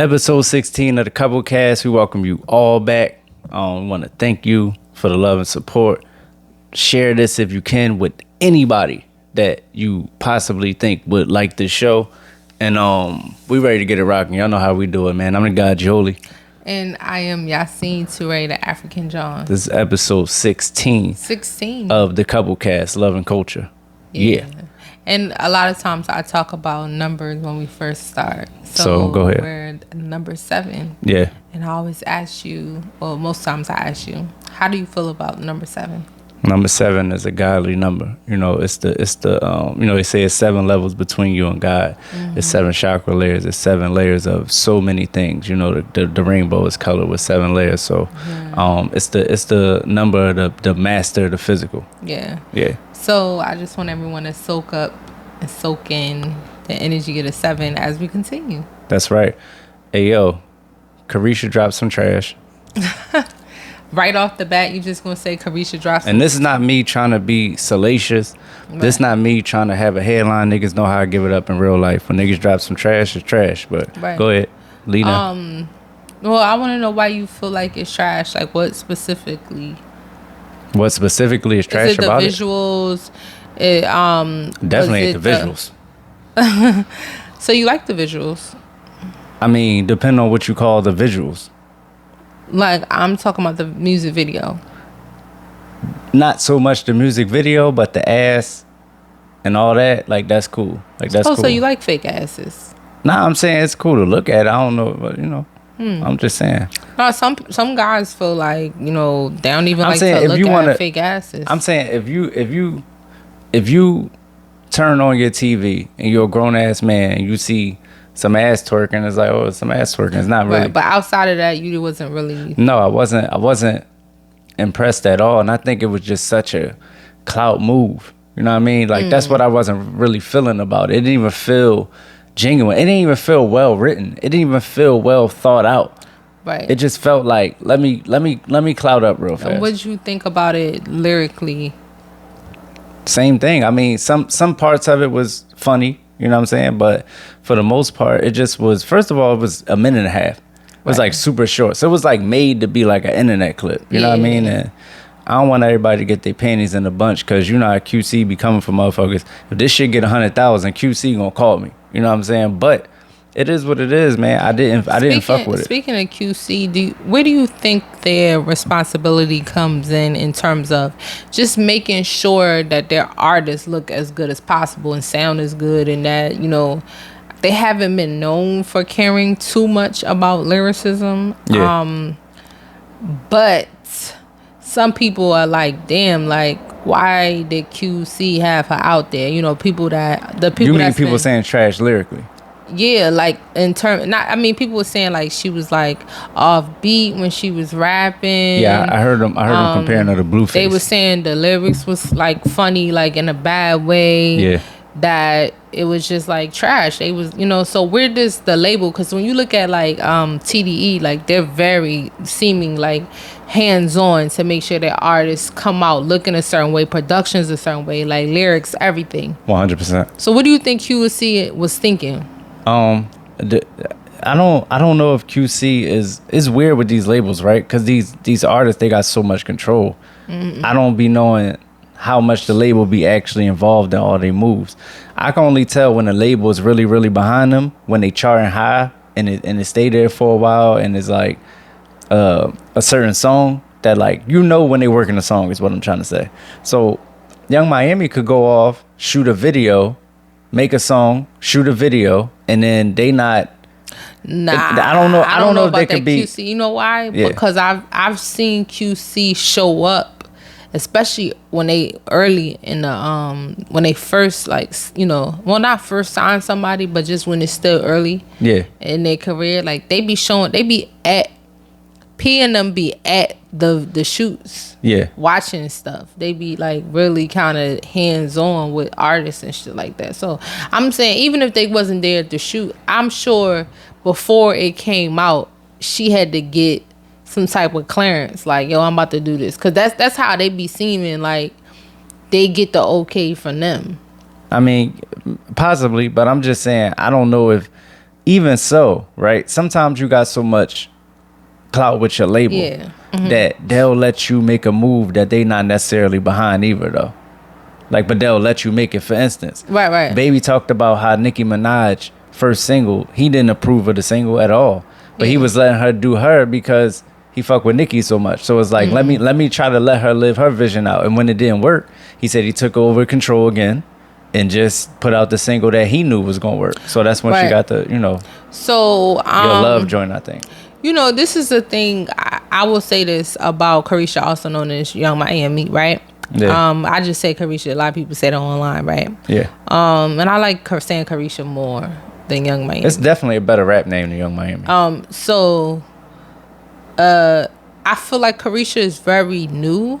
Episode 16 of the Couple Cast. We welcome you all back. We want to thank you for the love and support. Share this if you can with anybody that you possibly think would like this show. And we ready to get it rocking. Y'all know how we do it, man. I'm the guy Jolie. And I am 𝗖𝗢𝗨𝗣𝗟𝗘𝗖𝗔𝗦𝗧, the African John. This is episode 16. 16. Of the Couple Cast, Love and Culture. Yeah. And a lot of times I talk about numbers when we first start. So go ahead. We're number 7. Yeah. And I always ask you, well, most times I ask you, how do you feel about number 7? Number 7 is a godly number. You know, it's the you know, they say it's 7 levels between you and God. Mm-hmm. It's 7 chakra layers. It's 7 layers of so many things. You know, the rainbow is colored with 7 layers. So, it's the number of the master of the physical. Yeah. Yeah. So I just want everyone to soak up and soak in the energy of the 7 as we continue. That's right. Hey, yo, Carisha dropped some trash. Right off the bat, you just gonna say Carisha dropped some. And this is not me trying to be salacious. Right. This not me trying to have a headline. Niggas know how I give it up in real life. When niggas drop some trash, it's trash. But Go ahead, Lena. Well, I want to know why you feel like it's trash. Like, what specifically? What specifically is trash about it? Is it the visuals? Definitely ain't the visuals. So you like the visuals? I mean, depending on what you call the visuals. Like, I'm talking about the music video. Not so much the music video, but the ass and all that. Like, that's cool. Like, that's cool. So you like fake asses? Nah, I'm saying it's cool to look at. I don't know, but you know. I'm just saying. No, some guys feel like, you know, they don't even like to look at fake asses. I'm saying if you turn on your TV and you're a grown ass man and you see some ass twerking, it's like, oh, it's some ass twerking. It's not really. Right, but outside of that, you wasn't really. No, I wasn't impressed at all, and I think it was just such a clout move. You know what I mean? Like that's what I wasn't really feeling about it. It didn't even feel genuine. It didn't even feel well written. It didn't even feel well thought out. Right. It just felt like let me cloud up real fast. And what did you think about it lyrically? Same thing. I mean, some parts of it was funny, you know what I'm saying? But for the most part, it just was, first of all, it was a minute and a half. It was like super short. So it was like made to be like an internet clip. You know what I mean? And I don't want everybody to get their panties in a bunch because you know how QC be coming for motherfuckers. If this shit get 100,000, QC gonna call me. You know what I'm saying? But it is what it is, man. I didn't fuck with it. Speaking of QC, where do you think their responsibility comes in terms of just making sure that their artists look as good as possible and sound as good, and that, you know, they haven't been known for caring too much about lyricism. Yeah. But some people are like, damn, like, why did QC have her out there? You know, people saying trash lyrically. Yeah, like people were saying like she was like off beat when she was rapping. Yeah, I heard them comparing her to Blueface. They were saying the lyrics was like funny, like in a bad way. Yeah. That it was just like trash. They was, you know, so where does the label, because when you look at like TDE, like they're very seeming like hands-on to make sure that artists come out looking a certain way, productions a certain way, like lyrics, everything. 100%. So what do you think QC was thinking? I don't know if QC is weird with these labels, right? Because these artists, they got so much control. Mm-hmm. I don't be knowing how much the label be actually involved in all their moves. I can only tell when the label is really, really behind them, when they charting high and it stay there for a while, and it's like a certain song that, like, you know, when they working a song is what I'm trying to say. So Young Miami could go off, shoot a video, make a song, shoot a video, and then they not. Nah, I don't know. I don't know if they could be QC. You know why? Yeah. Because I've seen QC show up, especially when they early in the when they first, like, you know, well, not first sign somebody, but just when it's still early. Yeah. In their career, like they be at P and them be at the shoots. Yeah. Watching stuff. They be like really kind of hands on with artists and shit like that. So I'm saying, even if they wasn't there at the shoot, I'm sure before it came out, she had to get some type of clearance, like, yo, I'm about to do this, because that's how they be seeming, like they get the okay from them. I mean, possibly, but I'm just saying, I don't know if even so, right? Sometimes you got so much clout with your label that they'll let you make a move that they not necessarily behind either, though. Like, but they'll let you make it. For instance, Right. Baby talked about how Nicki Minaj first single, he didn't approve of the single at all, but he was letting her do her because he fucked with Nicki so much. So it's like, let me try to let her live her vision out. And when it didn't work, he said he took over control again and just put out the single that he knew was gonna work. So that's when she got the, So Your Love joint, I think. This is the thing. I will say this about Carisha, also known as Young Miami, right? Yeah. I just say Carisha. A lot of people say that online, right? Yeah. And I like saying Carisha more than Young Miami. It's definitely a better rap name than Young Miami. I feel like Carisha is very new,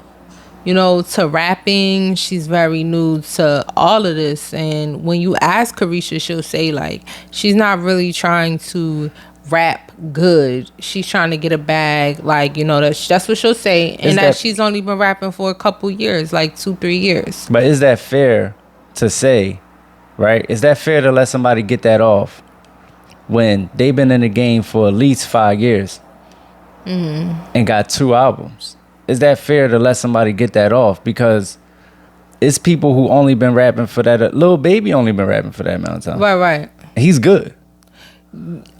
to rapping. She's very new to all of this. And when you ask Carisha, she'll say, like, she's not really trying to rap good. She's trying to get a bag. Like, that's what she'll say. And that she's only been rapping for a couple years, like 2-3 years. But is that fair to say, right? Is that fair to let somebody get that off when they've been in the game for at least 5 years and got 2 albums? Is that fair to let somebody get that off? Because it's people who only been rapping for that. Lil Baby only been rapping for that amount of time. Right. He's good.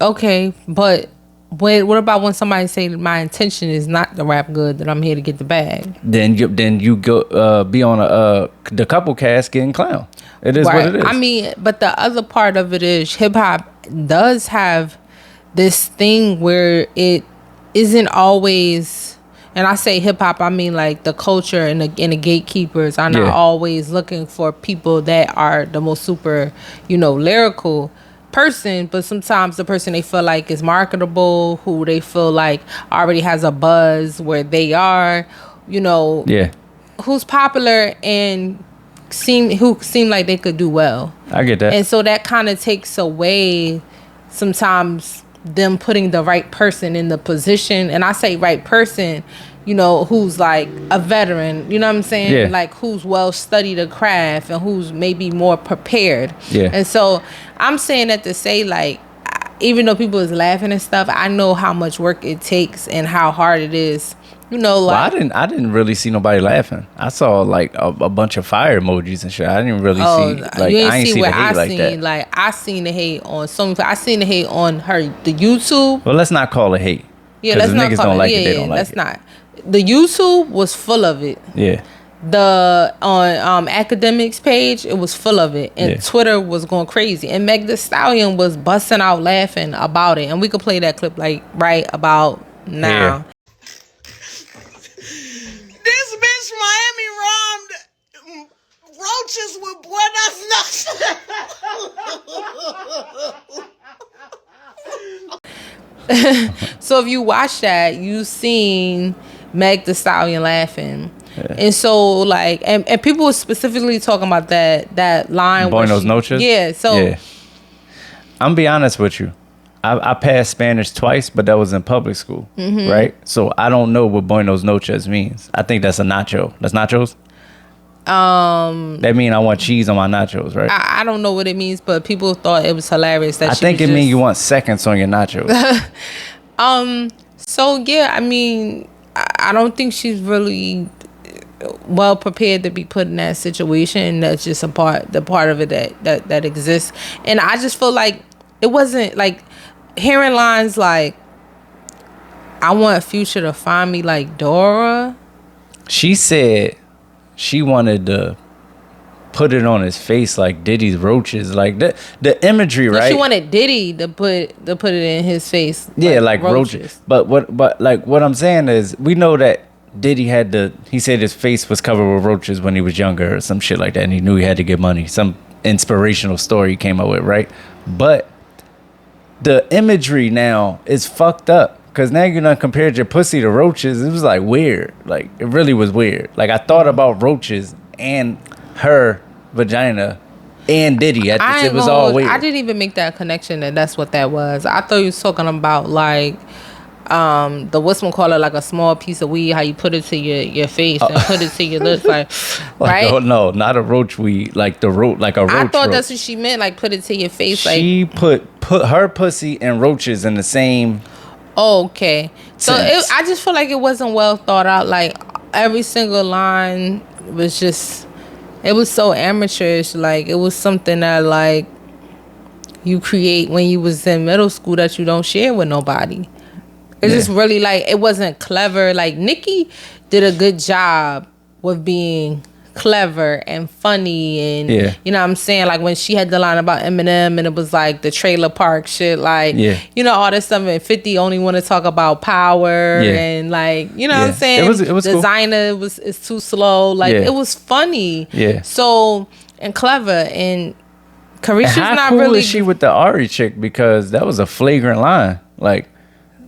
Okay, but what about when somebody say my intention is not to rap good, that I'm here to get the bag? Then you go be on the couple cast getting clown. It is what it is. I mean, but the other part of it is hip hop does have this thing where it isn't always, and I say hip hop, I mean like the culture and the gatekeepers are not always looking for people that are the most super, lyrical person, but sometimes the person they feel like is marketable, who they feel like already has a buzz where they are, who's popular and who seem like they could do well. I get that. And so that kind of takes away sometimes them putting the right person in the position. And I say right person, who's like a veteran, you know what I'm saying? Yeah. Like who's well studied a craft and who's maybe more prepared. Yeah. And so I'm saying that to say, like, even though people is laughing and stuff, I know how much work it takes and how hard it is. Like, well, I didn't really see nobody laughing. I saw like a bunch of fire emojis and shit. I didn't really see, like, I ain't see the hate like that. Like, I seen the hate on I seen the hate on the YouTube. Well, let's not call it hate. Yeah, let's not call it. Don't like it. They don't like let's it. not. The YouTube was full of it. Yeah. The on academics page, it was full of it, and Twitter was going crazy. And Meg Thee Stallion was busting out laughing about it, and we could play that clip like right about now. Yeah. This bitch Miami rhymed roaches with buenas noches. So if you watch that, you seen Meg Thee Stallion laughing. Yeah. And so like and people were specifically talking about that line. Buenos noches? Yeah. So I'm gonna be honest with you. I passed Spanish twice, but that was in public school, right? So I don't know what Buenos noches means. I think that's a nacho. That's nachos? That mean I want cheese on my nachos, right? I don't know what it means, but people thought it was hilarious that I think it means you want seconds on your nachos. So yeah, I mean, I don't think she's really well prepared to be put in that situation. That's just the part of it that exists. And I just feel like it wasn't like hearing lines like, I want Future to find me like Dora. She said she wanted to put it on his face like Diddy's roaches, like the imagery, right? She wanted Diddy to put it in his face. Yeah, like roaches. But what I'm saying is, we know that Diddy he said his face was covered with roaches when he was younger or some shit like that, and he knew he had to get money. Some inspirational story he came up with, right? But the imagery now is fucked up. Cause now you done compared your pussy to roaches. It was like weird. Like it really was weird. Like I thought about roaches and her vagina and Diddy. It was all weird. I didn't even make that connection that's what that was. I thought you was talking about like the whatchamacallit, like a small piece of weed, how you put it to your face and put it to your lips, like right? Oh no, not a roach weed, like the roach, like a roach. I thought roach. that's what she meant, like put it to your face. She like put her pussy and roaches in the same. Okay, so sense. I just feel like it wasn't well thought out. Like every single line was just, it was so amateurish. Like it was something that like you create when you was in middle school that you don't share with nobody. It's just really like, it wasn't clever. Like Nicki did a good job with being clever and funny and you know what I'm saying, like when she had the line about Eminem and it was like the trailer park shit, like you know, all this stuff, and 50 only want to talk about power and like, you know what I'm saying, it was designer cool. It's too slow, like it was funny, so, and clever. And Carisha's how not cool really is she with the Ari chick, because that was a flagrant line, like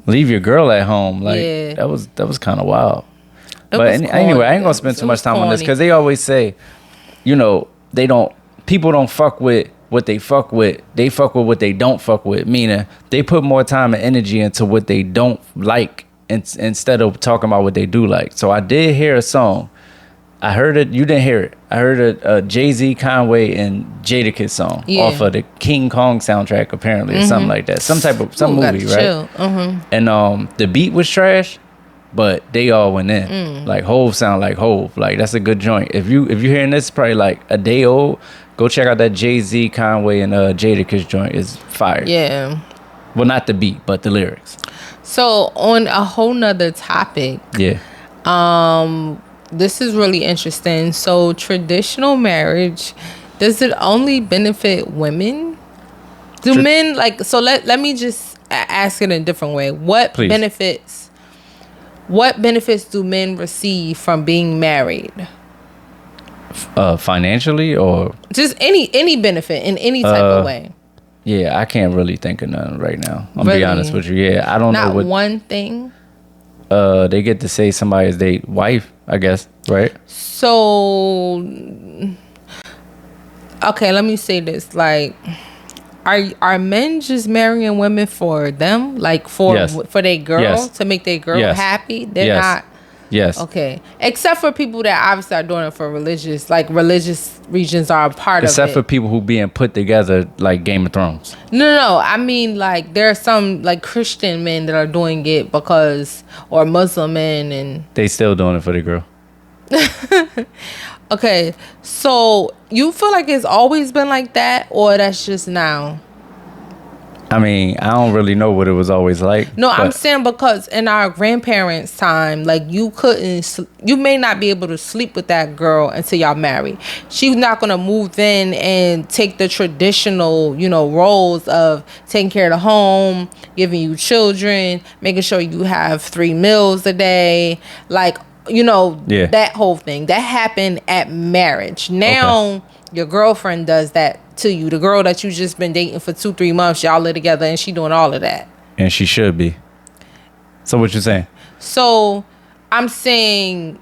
leave your girl at home, like that was kind of wild. But anyway, I ain't gonna spend too much time on this, because they always say, you know, people don't fuck with what they fuck with. They fuck with what they don't fuck with. Meaning they put more time and energy into what they don't like instead of talking about what they do like. So I did hear a song. I heard it. You didn't hear it. I heard a Jay-Z, Conway, and Jadakiss song off of the King Kong soundtrack, apparently, or something like that. Some movie, right? And the beat was trash, but they all went in. Like Hove sound like Hove. Like that's a good joint. If you're hearing this, probably like a day old, go check out that Jay-Z, Conway, and Jadakiss joint. Is fire. Yeah. Well, not the beat, but the lyrics. So on a whole nother topic. Yeah. This is really interesting. So traditional marriage, does it only benefit women? Do men like, so let me just ask it in a different way. What benefits do men receive from being married? Financially, or just any benefit in any type of way? Yeah, I can't really think of none right now. I'm be honest with you. Yeah, I don't know what one thing. They get to say somebody is their wife, I guess, right? So, okay, let me say this. Like, are men just marrying women for them? Like, for their girl, to make their girl happy? They're not. Yes. Okay. Except for people that obviously are doing it for religious regions are a part of it. Except for people who being put together like Game of Thrones. No. I mean, like, there are some like Christian men that are doing it because, or Muslim men, and they still doing it for the girl. Okay. So you feel like it's always been like that, or that's just now? I mean, I don't really know what it was always like. No, I'm saying because in our grandparents' time, like you may not be able to sleep with that girl until y'all married. She's not going to move in and take the traditional, roles of taking care of the home, giving you children, making sure you have 3 meals a day. Like, that whole thing. That happened at marriage. Now, your girlfriend does that to you. The girl that you just been dating for 2-3 months, y'all live together, and she doing all of that. And she should be. So what you saying? So I'm saying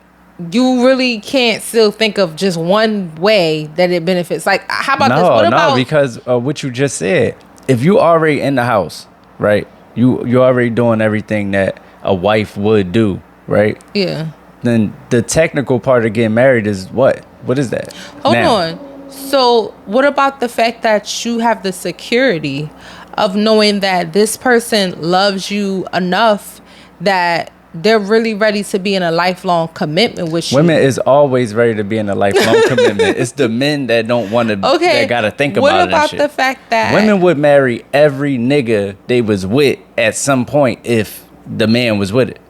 you really can't still think of just one way that it benefits. Like, how about this? What about because what you just said. If you already in the house, right? You're already doing everything that a wife would do, right? Yeah. Then the technical part of getting married is what? What is that? Hold on. So what about the fact that you have the security of knowing that this person loves you enough that they're really ready to be in a lifelong commitment with you? Women is always ready to be in a lifelong commitment. It's the men that don't want to, that got to think about it. What about the fact that women would marry every nigga they was with at some point if the man was with it?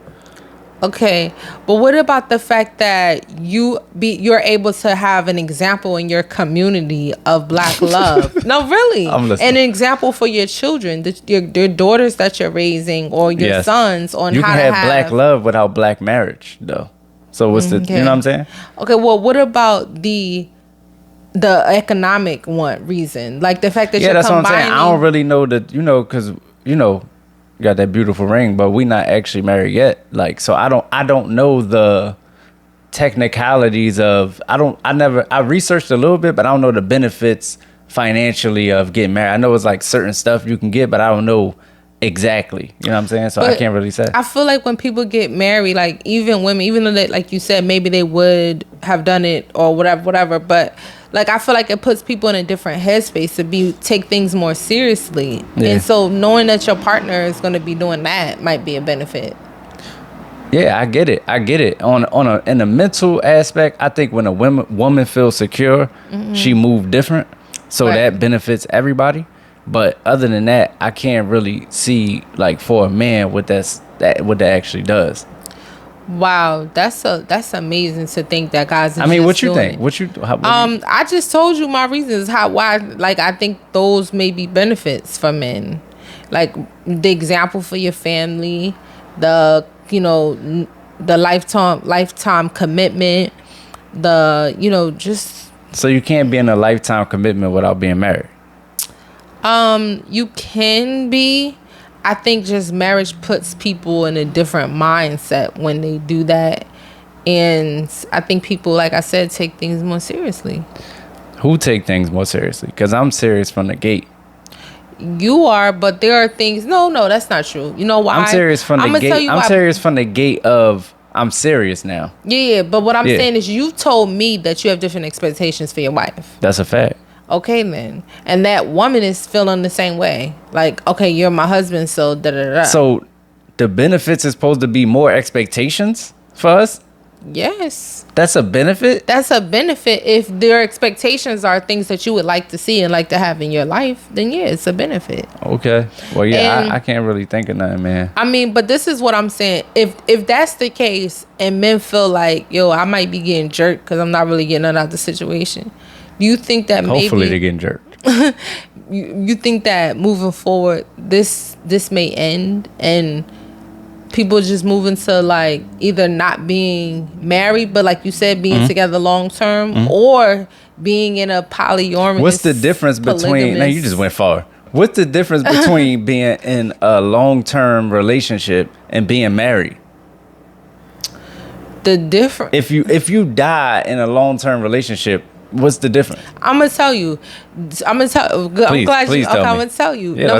Okay, but what about the fact that you're able to have an example in your community of black love? No, really, an example for your children, your daughters that you're raising, or your sons on you how can to have black love without black marriage, though. So what's you know what I'm saying? Okay, well, what about the economic reason, like the fact that you're that's combining? what I'm saying. I don't really know that, because you got that beautiful ring, but we not actually married yet. Like, so I don't know the technicalities of, I researched a little bit, but I don't know the benefits financially of getting married. I know it's like certain stuff you can get, but I don't know exactly. You know what I'm saying? So I But can't really say. I feel like when people get married, like even women, even though they, like you said, maybe they would have done it or whatever, but like I feel like it puts people in a different headspace to take things more seriously. Yeah. And so knowing that your partner is going to be doing that might be a benefit. Yeah, I get it. In the mental aspect, I think when a woman feels secure, she move different. So Right. that benefits everybody. But other than that, I can't really see like for a man what that actually does. Wow, that's amazing to think that guys. I mean, what you think? I just told you my reasons why like I think those may be benefits for men, like the example for your family, the lifetime commitment, just. So you can't be in a lifetime commitment without being married. You can be. I think just marriage puts people in a different mindset when they do that. And I think people, like I said, take things more seriously. Who take things more seriously? Because I'm serious from the gate. You are, but there are things. No, that's not true. You know why? I'm serious from the gate. I'm serious from the gate of I'm serious now. Yeah, but what I'm saying is you told me that you have different expectations for your wife. That's a fact. Okay, then. And that woman is feeling the same way. Like, okay, you're my husband, so da-da-da. So the benefits is supposed to be more expectations for us? Yes. That's a benefit? That's a benefit. If their expectations are things that you would like to see and like to have in your life, then yeah, it's a benefit. Okay. Well, yeah, I can't really think of nothing, man. I mean, but this is what I'm saying. If that's the case and men feel like, yo, I might be getting jerked because I'm not really getting out of the situation. Do you think that hopefully they're getting jerked? you think that moving forward, this may end and people just moving to like either not being married, but like you said, being together long term, or being in a polyamorous. What's the difference between? Now you just went far. What's the difference between being in a long term relationship and being married? The difference. If you die in a long term relationship, what's the difference? I'm gonna tell you. I'm glad you. Okay, I'm gonna tell you. Yeah,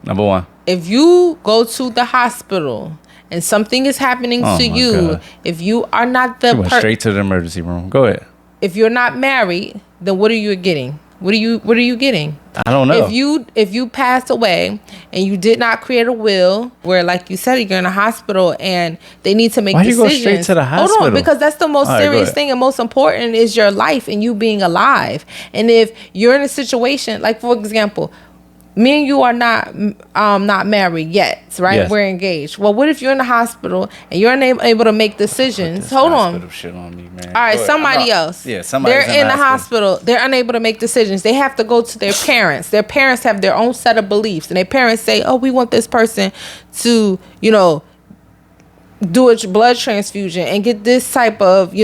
Number one. If you go to the hospital and something is happening to you, God. If you are not the went straight to the emergency room. Go ahead. If you're not married, then what are you getting? What are you getting? I don't know. If you passed away and you did not create a will, where like you said you're in a hospital and they need to make decisions. Why you go straight to the hospital? Hold on, because that's the most serious thing and most important is your life and you being alive. And if you're in a situation like, for example, me and you are not married yet, right? Yes. We're engaged. Well, what if you're in the hospital and you're unable to make decisions? Hold on. Shit on me, man. All right, somebody else. Yeah, somebody. They're in the hospital. They're unable to make decisions. They have to go to their parents. Their parents have their own set of beliefs, and their parents say, "Oh, we want this person to, do a blood transfusion and get this type of,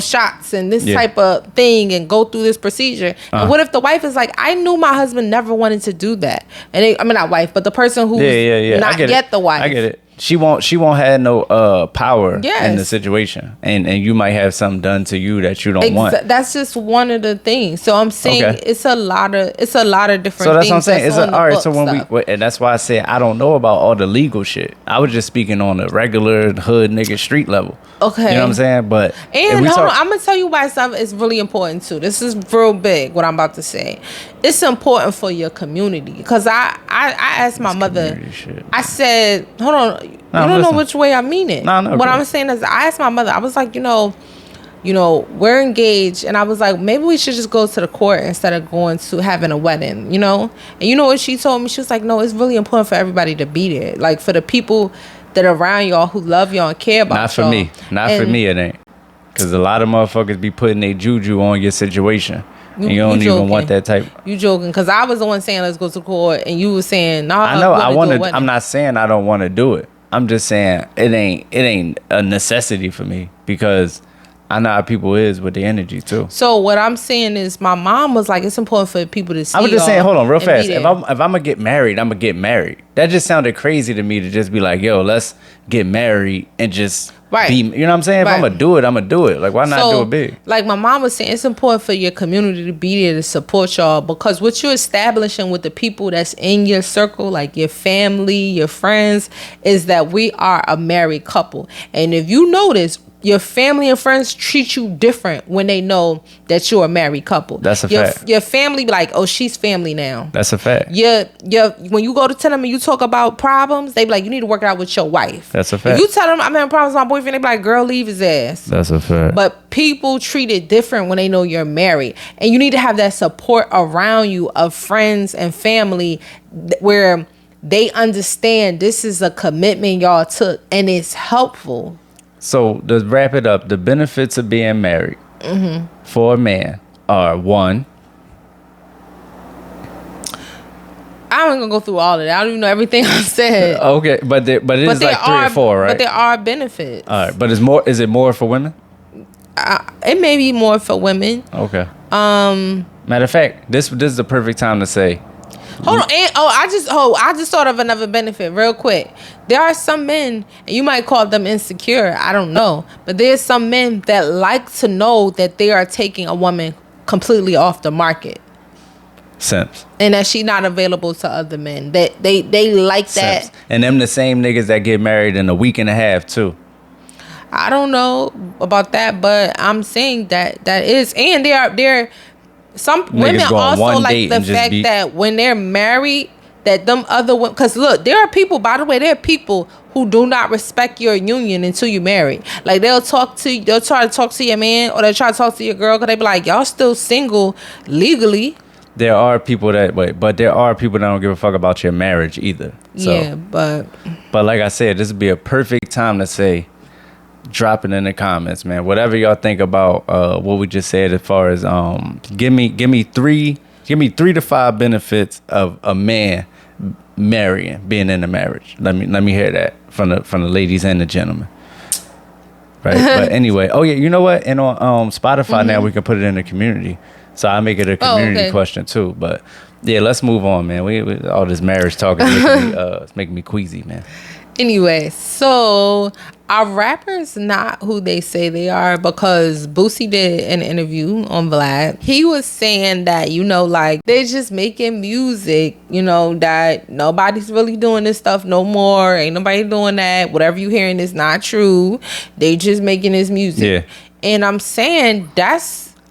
shots and this type of thing and go through this procedure." And what if the wife is like, I knew my husband never wanted to do that. And not wife, but the person who's not yet the wife. I get it. She won't have no power in the situation, and you might have something done to you that you don't want. That's just one of the things. So I'm saying it's a lot of different things. So that's what I'm saying. All right. So and that's why I said I don't know about all the legal shit. I was just speaking on the regular hood nigga street level. Okay. You know what I'm saying? But hold on, I'm gonna tell you why something is really important too. This is real big. What I'm about to say, it's important for your community because I asked my mother. I said, hold on. You don't know which way I mean it. No, what I'm saying is I asked my mother, I was like, we're engaged. And I was like, maybe we should just go to the court instead of going to having a wedding, And you know what she told me? She was like, no, it's really important for everybody to be there. Like for the people that are around y'all who love y'all and care about y'all. Not for me, it ain't. Because a lot of motherfuckers be putting their juju on your situation. And you don't even want that type. You joking? Because I was the one saying let's go to court, and you were saying no. I know. I want to. I'm not saying I don't want to do it. I'm just saying it ain't a necessity for me because I know how people is with the energy too. So what I'm saying is, my mom was like, it's important for people to see. I was just saying, hold on, real fast. If I'm gonna get married, I'm gonna get married. That just sounded crazy to me to just be like, yo, let's get married and just Right. You know what I'm saying? If I'm gonna do it, I'm gonna do it. Like, why not do it big? Like my mom was saying, it's important for your community to be there to support y'all, because what you're establishing with the people that's in your circle, like your family, your friends, is that we are a married couple. And if you notice, your family and friends treat you different when they know that you're a married couple. That's a fact. Your family be like, oh, she's family now. That's a fact. When you go to tell them and you talk about problems, they be like, you need to work it out with your wife. That's a fact. If you tell them I'm having problems with my boyfriend, they be like, girl, leave his ass. That's a fact. But people treat it different when they know you're married. And you need to have that support around you of friends and family where they understand this is a commitment y'all took and it's helpful. So to wrap it up, the benefits of being married for a man are: one, I'm not gonna go through all of that. I don't even know everything I said. Okay, but it is like 3 or 4, right? But there are benefits. All right, but is it more for women? It may be more for women. Okay. Matter of fact, this is the perfect time to say. Hold on, I just thought of another benefit real quick. There are some men, and you might call them insecure, I don't know, but there's some men that like to know that they are taking a woman completely off the market. Simps. And that she not available to other men. That they like that. Simps. And them the same niggas that get married in a week and a half too. I don't know about that, but I'm saying that is, and they're some women also like the fact that when they're married, that them other women, because look, there are people, by the way, there are people who do not respect your union until you marry. Like they'll try to talk to your man, or they'll try to talk to your girl, because they be like, y'all still single legally. There are people but there are people that don't give a fuck about your marriage either. So, yeah, but like I said, this would be a perfect time to say, drop it in the comments, man. Whatever y'all think about what we just said, as far as give me 3 to 5 benefits of a man marrying, being in a marriage. Let me hear that from the ladies and the gentlemen. Right. But anyway, oh yeah, you know what? And on Spotify now we can put it in the community. So I make it a community question too. But yeah, let's move on, man. We all this marriage talk is making me queasy, man. Anyway, so our rappers not who they say they are, because Boosie did an interview on Vlad. He was saying that, like they're just making music, that nobody's really doing this stuff no more. Ain't nobody doing that. Whatever you hearing is not true. They just making this music. Yeah. And I'm saying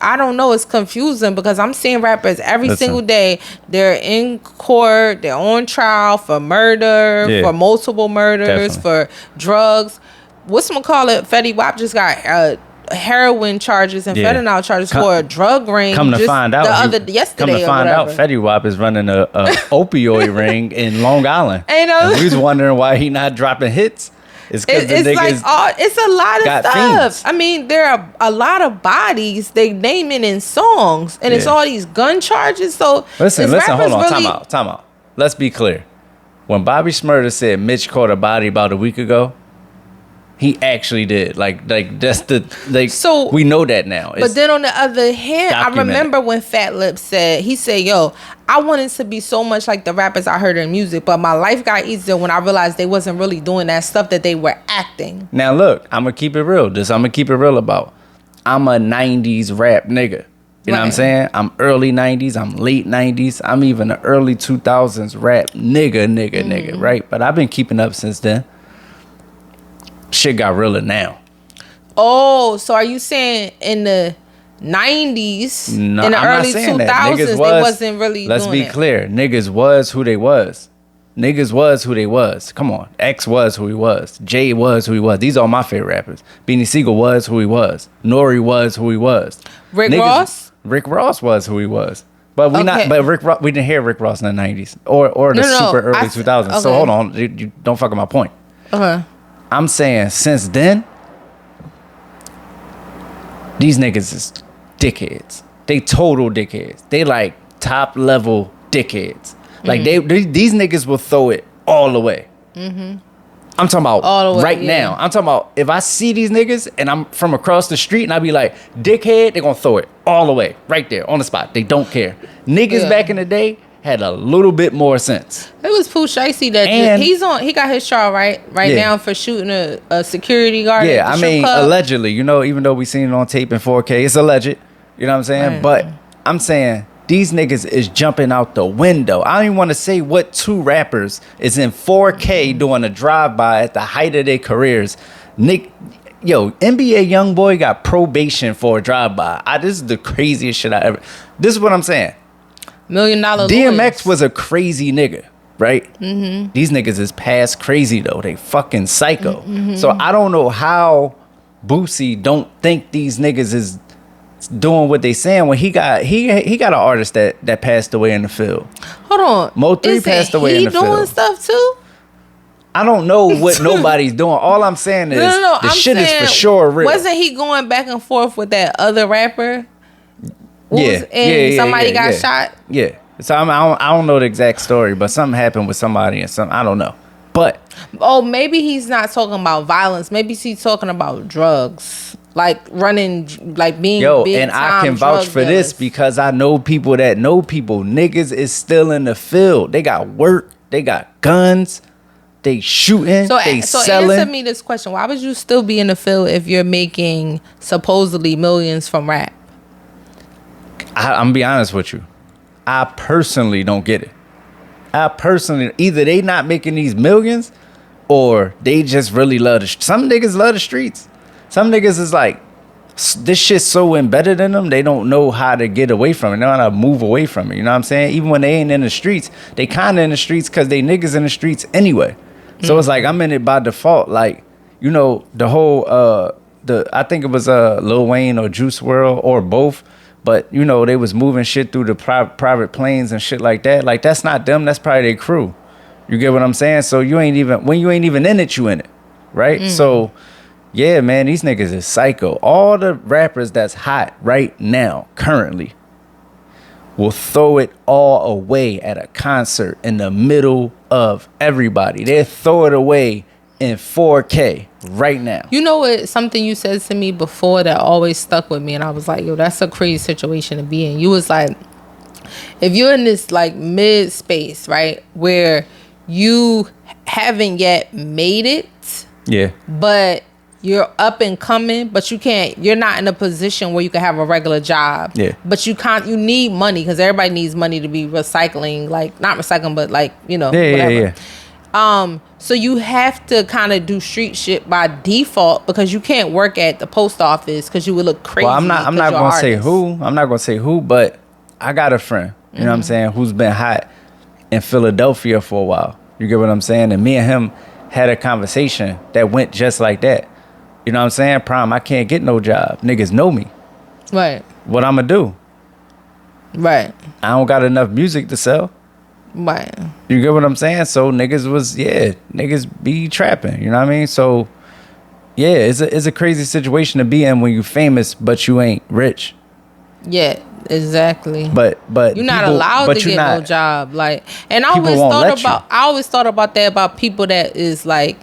I don't know, it's confusing, because I'm seeing rappers every single day. They're in court, they're on trial for murder, for multiple murders, for drugs. Whatchamacallit, Fetty Wap just got heroin charges and fentanyl charges for a drug ring. Come to find out, Fetty Wap is running a opioid ring in Long Island. And we was wondering why he not dropping hits. It's because it's a lot of stuff. Fiends. I mean, there are a lot of bodies they naming in songs, and it's all these gun charges. So listen, hold on, time out. Let's be clear. When Bobby Shmurda said Mitch caught a body about a week ago, he actually did. Like that's so we know that now. But then on the other hand, documented. I remember when Fat Lip said, yo, I wanted to be so much like the rappers I heard in music, but my life got easier when I realized they wasn't really doing that stuff, that they were acting. Now look, I'm gonna keep it real. I'm a 90s rap nigga. You know what I'm saying? I'm early 90s, I'm late 90s, I'm even an early 2000s rap nigga, right? But I've been keeping up since then. Shit got realer now. Oh, so are you saying in the 90s, in the early 2000s, they wasn't really let's be clear. Niggas was who they was. Come on. X was who he was. Jay was who he was. These are all my favorite rappers. Beanie Siegel was who he was. Nori was who he was. Rick Ross was who he was. But we didn't hear Rick Ross in the 90s or the super early 2000s. Okay. So hold on. You don't fuck with my point. Okay. I'm saying since then, these niggas is dickheads. They total dickheads. They like top level dickheads. Like these niggas will throw it all the way. Mm-hmm. I'm talking about all the way, right now. I'm talking about if I see these niggas and I'm from across the street and I be like, dickhead, they're gonna throw it all the way right there on the spot. They don't care. Niggas back in the day had a little bit more sense. It was Pooh Shiesty that And- he got his trial right Yeah. now for shooting a security guard. Yeah, at the I strip mean, club. allegedly, you know, even though we seen it on tape in 4K, it's alleged. You know what I'm saying? Right. But I'm saying these niggas is jumping out the window. I don't even want to say what two rappers is in 4K doing a drive-by at the height of their careers. NBA YoungBoy got probation for a drive-by. This is the craziest shit I ever. This is what I'm saying. $1 million DMX lawyers. was a crazy nigga, right? Mm-hmm. These niggas is past crazy though. They fucking psycho. Mm-hmm. So I don't know how Boosie don't think these niggas is doing what they saying when he got an artist that passed away in the field. Hold on. Mo3 passed away in the He doing field. stuff too? I don't know what nobody's doing. All I'm saying is No. the I'm shit is for saying, sure real. Wasn't he going back and forth with that other rapper? Somebody got shot. Yeah. So I don't know the exact story, but something happened with somebody and something. I don't know. But Maybe he's not talking about violence. Maybe he's talking about drugs, like running, like being big and I time can vouch drug for this dealers. because I know people that know people. Niggas is still in the field. They got work. They got guns. They shooting. They So selling. answer me this question: why would you still be in the field if you're making supposedly millions from rap? I'm gonna be honest with you. I personally don't get it. Either they not making these millions, or they just really love some niggas love the streets. Some niggas is like, this shit's so embedded in them, they don't know how to get away from it. They don't know how to move away from it. You know what I'm saying? Even when they ain't in the streets, they kind of in the streets because they niggas in the streets anyway. So it's like I'm in it by default. Like, you know, the whole I think it was Lil Wayne or Juice WRLD or both. But, you know, they was moving shit through the private planes and shit like that. Like, that's not them. That's probably their crew. You get what I'm saying? So when you ain't even in it, you in it. Right? So, yeah, man, these niggas is psycho. All the rappers that's hot right now, currently, will throw it all away at a concert in the middle of everybody. They'll throw it away in 4K right now. You know what? Something you said to me before that always stuck with me, and I was like, "Yo, that's a crazy situation to be in." You was like, "If you're in this like mid space, right, where you haven't yet made it, Yeah. but you're up and coming, but you're not in a position where you can have a regular job. Yeah. But you need money because everybody needs money to be recycling, like not recycling, but like, you know, whatever. Yeah. So you have to kind of do street shit by default because you can't work at the post office because you would look crazy. Well, I'm not gonna say who. I'm not gonna say who, but I got a friend, you know what I'm saying, who's been hot in Philadelphia for a while. You get what I'm saying? And me and him had a conversation that went just like that. You know what I'm saying? Prime, I can't get no job. Niggas know me. Right. What I'ma do? Right. I don't got enough music to sell. Right. You get what I'm saying? So niggas be trapping. You know what I mean? So yeah, it's a crazy situation to be in when you famous but you ain't rich. Yeah, exactly. But you're not allowed to get no job. Like, and I always thought about that about people that is like,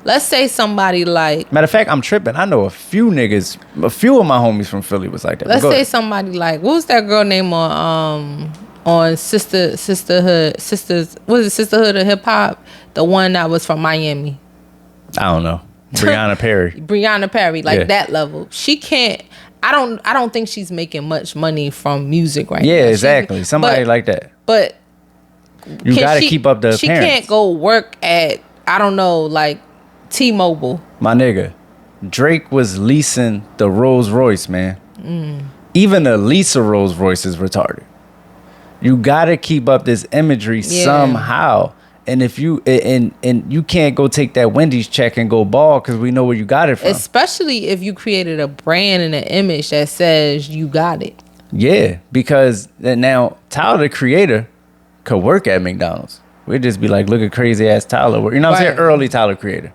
let's say somebody like, matter of fact, I'm tripping. I know a few of my homies from Philly was like that. Let's say somebody like, what was that girl name on Sisterhood of Hip Hop? The one that was from Miami. I don't know. Breonna Perry. Like that level. She can't. I don't think she's making much money from music right now. Yeah, exactly. Somebody like that. But you got to keep up the appearance. She can't go work at, I don't know, like T-Mobile. My nigga, Drake was leasing the Rolls Royce, man. Even the lease of Rolls Royce is retarded. You got to keep up this imagery somehow. And if you and you can't go take that Wendy's check and go ball because we know where you got it from. Especially if you created a brand and an image that says you got it. Yeah, because now Tyler the Creator could work at McDonald's. We'd just be like, look at crazy ass Tyler. You know what I'm saying? Early Tyler Creator.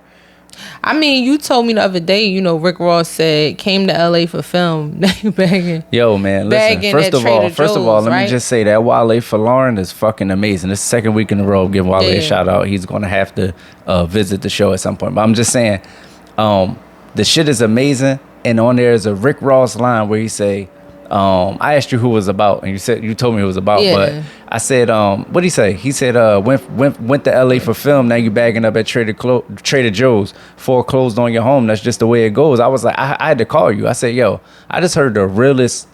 I mean, you told me the other day, you know, Rick Ross said came to LA for film. Begging. Yo, man, listen. First of all, let me just say that Wale for Lauren is fucking amazing. This is the second week in a row. Give Wale a shout out. He's gonna have to visit the show at some point. But I'm just saying, the shit is amazing. And on there is a Rick Ross line where he say, I asked you who it was about, and you told me it was about. Yeah. But I said, what did he say? He said, went to LA for film. Now you bagging up at Trader Joe's. Foreclosed on your home. That's just the way it goes. I was like, I had to call you. I said, yo, I just heard the realest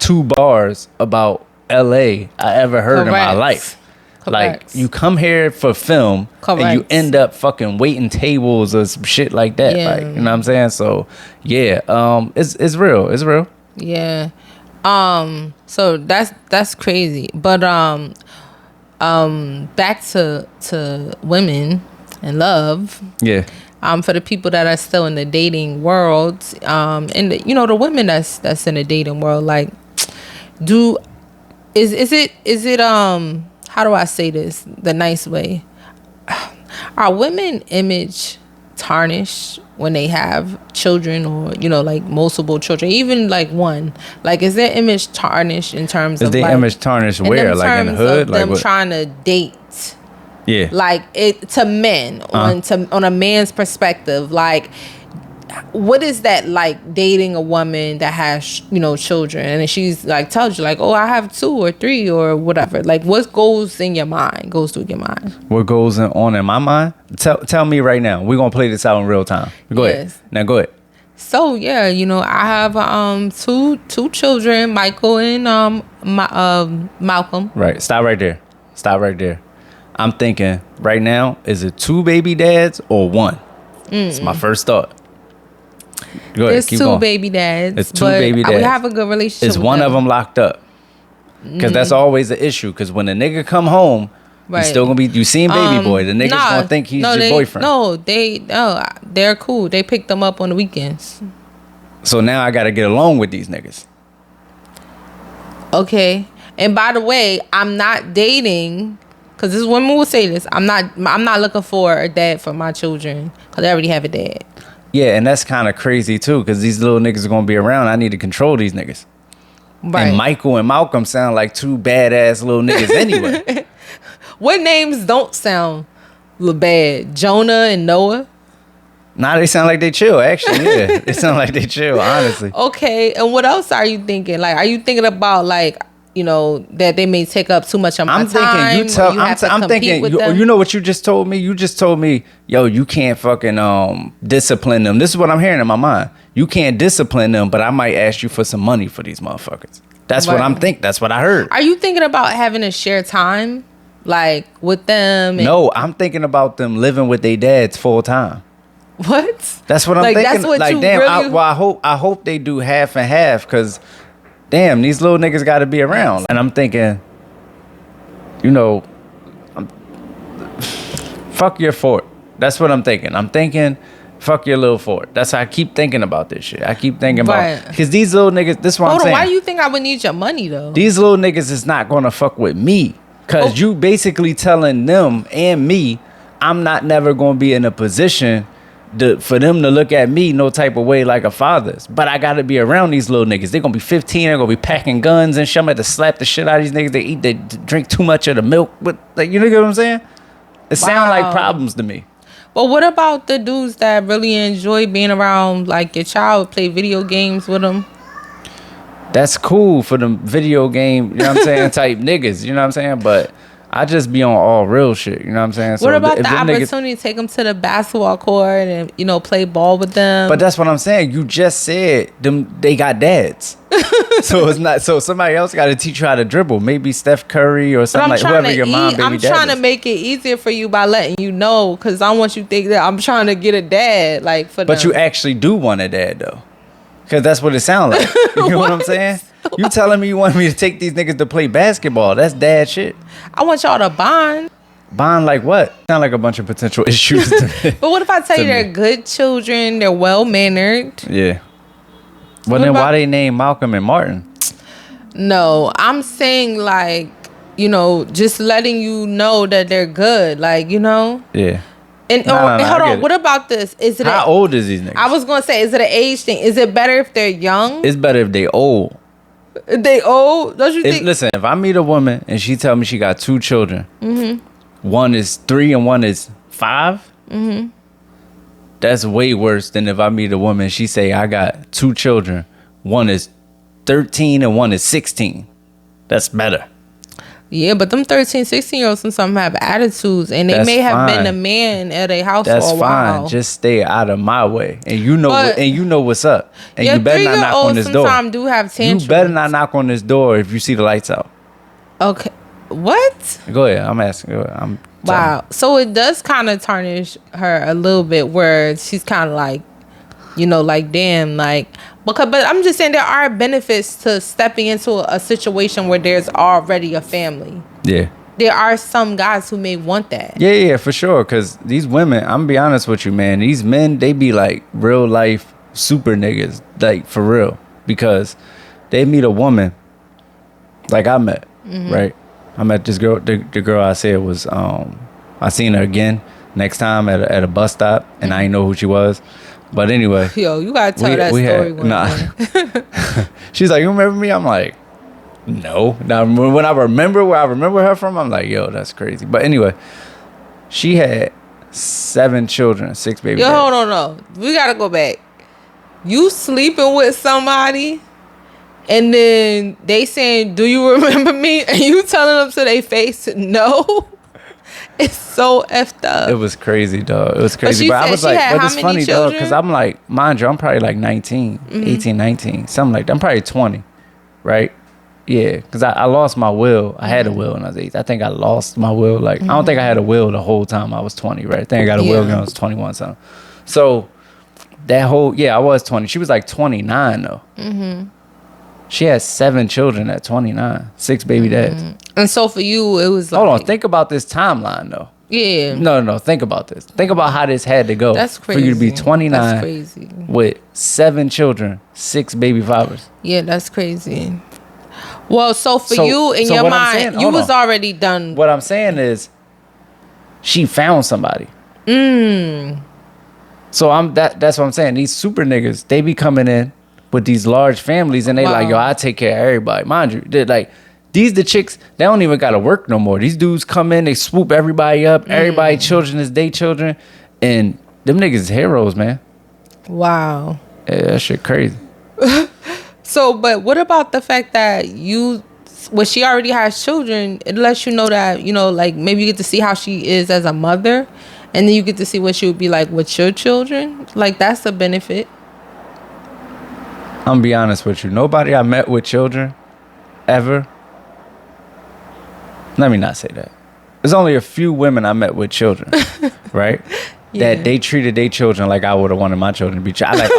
2 bars about LA I ever heard in my life. Correct. Like, you come here for film, and you end up fucking waiting tables or some shit like that. Yeah. Like, you know what I'm saying? So yeah, it's real. It's real. Yeah. So that's crazy. But back to women and love. Yeah. For the people that are still in the dating world, and the women that's in the dating world, like, is it how do I say this the nice way? Are women image tarnished when they have children, or like multiple children, even like one? Like, is their image tarnished in terms of their image tarnished where? Like in the hood? Like them what? trying to date. Yeah. Like it to men on a man's perspective. Like, what is that like dating a woman that has children, and she's like tells you like, oh, I have 2 or 3 or whatever? Like, what goes through your mind? What goes on in my mind? Tell me right now. We're gonna play this out in real time. Go ahead. Now go ahead. So yeah, I have two children, Michael and Malcolm. Right. Stop right there. I'm thinking right now, is it 2 baby dads or 1? It's my first thought. Go ahead, There's keep 2 going. baby dads. It's 2 baby dads. We have a good relationship. Is one of them locked up? Because that's always the issue. Because when a nigga come home, he's still gonna be. You seen baby boy? The nigga's gonna think he's your boyfriend. No, they're cool. They pick them up on the weekends. So now I gotta get along with these niggas. Okay. And by the way, I'm not dating, because this woman will say this. I'm not looking for a dad for my children, because I already have a dad. Yeah, and that's kind of crazy too, because these little niggas are gonna be around. I need to control these niggas. Right. And Michael and Malcolm sound like 2 badass little niggas anyway. What names don't sound bad? Jonah and Noah? Nah, they sound like they chill, actually. Yeah, they sound like they chill, honestly. Okay, and what else are you thinking? Like, are you thinking about like, that they may take up too much of my time? I'm thinking, you know what you just told me? You just told me, yo, you can't fucking discipline them. This is what I'm hearing in my mind. You can't discipline them, but I might ask you for some money for these motherfuckers. That's what I'm thinking. That's what I heard. Are you thinking about having to share time, like, with them? No, I'm thinking about them living with their dads full time. What? That's what I'm thinking. That's what like, you damn, really... I hope they do half and half, because damn, these little niggas got to be around. And I'm thinking, fuck your fort. That's what I'm thinking. I'm thinking, fuck your little fort. That's how I keep thinking about this shit. I keep thinking about, because these little niggas, this is what I'm saying. Why do you think I would need your money though? These little niggas is not gonna fuck with me, because you basically telling them and me, I'm not never gonna be in a position for them to look at me no type of way like a father's. But I gotta be around these little niggas. They're gonna be 15. They're gonna be packing guns and shit. I'm gonna have to slap the shit out of these niggas. They drink too much of the milk. But like, you know what I'm saying? It sound like problems to me. But what about the dudes that really enjoy being around like your child, play video games with them? That's cool for the video game, you know what I'm saying, type niggas, you know what I'm saying? But I just be on all real shit, you know what I'm saying? So what about the opportunity to take them to the basketball court and, play ball with them? But that's what I'm saying. You just said they got dads. So it's not, so somebody else got to teach you how to dribble. Maybe Steph Curry or something, like whoever your mom, baby dad I'm trying to make it easier for you by letting you know, because I want you to think that I'm trying to get a dad, like, for them. But you actually do want a dad, though. Because that's what it sounds like. You know what I'm saying? You telling me you want me to take these niggas to play basketball. That's dad shit. I want y'all to bond. Bond like what? Sound like a bunch of potential issues to me. But what if I tell you they're good children, they're well-mannered? Yeah. Well, then why they name Malcolm and Martin? No, I'm saying like, just letting you know that they're good. Like, Yeah. And hold on, what about this? Is it how old is these niggas? I was gonna say, is it an age thing? Is it better if they're young? It's better if they old. They old? Don't you think? Listen, if I meet a woman and she tell me she got 2 children, one is 3 and one is 5, that's way worse than if I meet a woman and she say I got 2 children, one is 13 and one is 16. That's better. Yeah, but them 13, 16-year-olds sometimes have attitudes, and they may have been the man at a house That's for a while. fine. Just stay out of my way, and you know what's up. And you better not knock on this door. Sometimes do have tantrums. You better not knock on this door if you see the lights out. Okay, what? Go ahead. I'm asking. Wow. So it does kind of tarnish her a little bit, where she's kind of like, like, damn, like. But I'm just saying there are benefits to stepping into a situation where there's already a family. Yeah. There are some guys who may want that. Yeah, for sure. Because these women, I'm gonna be honest with you, man. These men, they be like real life super niggas, like for real. Because they meet a woman, like I met, right? I met this girl. The girl I said was, I seen her again next time at a bus stop, and I didn't know who she was. But anyway, yo, you gotta tell that story. She's like, you remember me? I'm like, no. Now when I remember where I remember her from, I'm like, yo, that's crazy. But anyway, she had 7 children, 6 baby. Yo, hold on, no, we gotta go back. You sleeping with somebody, and then they saying, "Do you remember me?" And you telling them to their face, "No." It's so effed up. It was crazy, dog. It was crazy. But I was like, but it's funny, dog, because I'm like, mind you, I'm probably like 19, 18, 19, something like that. I'm probably 20, right? Yeah, because I lost my will. I had a will when I was 8. I think I lost my will. Like, I don't think I had a will the whole time I was 20, right? I think I got a will when I was 21, something. So, that whole, I was 20. She was like 29, though. She had 7 children at 29, 6 baby dads. And so for you, it was like... Hold on, think about this timeline, though. Yeah. No, think about this. Think about how this had to go. That's crazy. For you to be 29 that's crazy. With 7 children, 6 baby fathers. Yeah, that's crazy. Well, so you, in your mind, you was already done. What I'm saying is, she found somebody. So that's what I'm saying. These super niggas, they be coming in with these large families, and they like, yo, I take care of everybody. Mind you, they're like, the chicks, they don't even gotta work no more. These dudes come in, they swoop everybody up. Everybody children is they children, and them niggas is heroes, man. Wow. Yeah, that shit crazy. So, but what about the fact that when she already has children, it lets you know that, like maybe you get to see how she is as a mother, and then you get to see what she would be like with your children. Like, that's a benefit. I'm gonna be honest with you. Nobody I met with children ever. Let me not say that. There's only a few women I met with children, right? Yeah. That they treated their children like I would have wanted my children to be treated. Like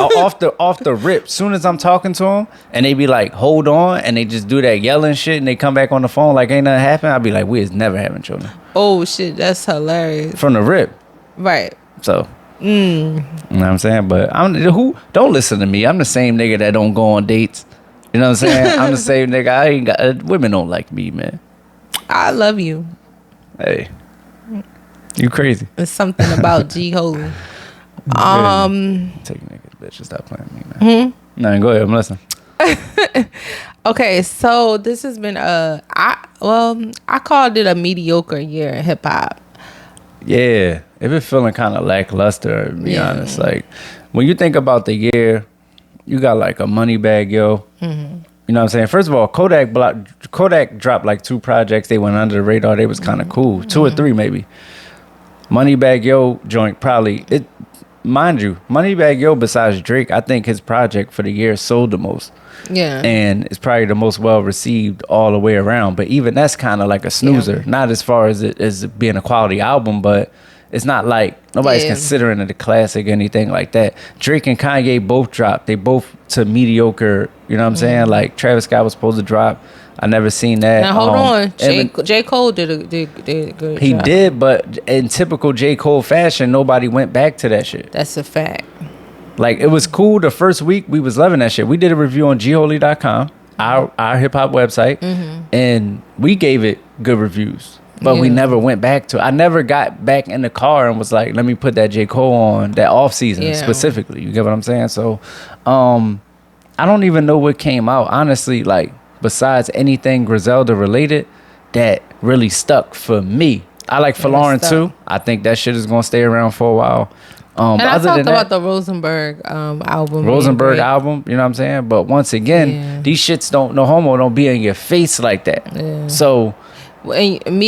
off the rip. Soon as I'm talking to them, and they be like, "Hold on," and they just do that yelling shit, and they come back on the phone like ain't nothing happened. I'd be like, "We is never having children." Oh shit, that's hilarious. From the rip, right? So. You know what I'm saying? But don't listen to me. I'm the same nigga that don't go on dates. You know what I'm saying? I'm the same nigga. I ain't got women don't like me, man. I love you. Hey, you crazy. It's something about G Holy. Take niggas, bitch. Stop playing with me, man. No, go ahead. I'm listening. Okay, so this has been I called it a mediocre year in hip hop. Yeah, it been feeling kind of lackluster, to be honest. Like, when you think about the year, you got like a Moneybagg Yo. You know what I'm saying? First of all, Kodak dropped like 2 projects. They went under the radar. They was kind of cool. 2 or 3 maybe. Moneybagg Yo joint probably, mind you, Moneybagg Yo besides Drake, I think his project for the year sold the most. Yeah. And it's probably the most well received all the way around. But even that's kind of like a snoozer. Yeah. Not as far as it as being a quality album, but it's not like nobody's considering it a classic or anything like that. Drake and Kanye both dropped. They both to mediocre, you know what I'm saying? Like Travis Scott was supposed to drop. I never seen that. Now hold on. J. Cole did a good job. He did, but in typical J. Cole fashion, nobody went back to that shit. That's a fact. Like, it was cool the first week. We was loving that shit. We did a review on gholy.com, our hip-hop website, and we gave it good reviews. But we never went back to it. I never got back in the car and was like, let me put that J. Cole on, that off-season specifically. You get what I'm saying? So, I don't even know what came out. Honestly, like, besides anything Griselda-related, that really stuck for me. I like Lauren too. I think that shit is going to stay around for a while. And I other talked than about that, the Rosenberg album. Rosenberg album, you know what I'm saying? But once again, these shits don't be in your face like that. Yeah. So And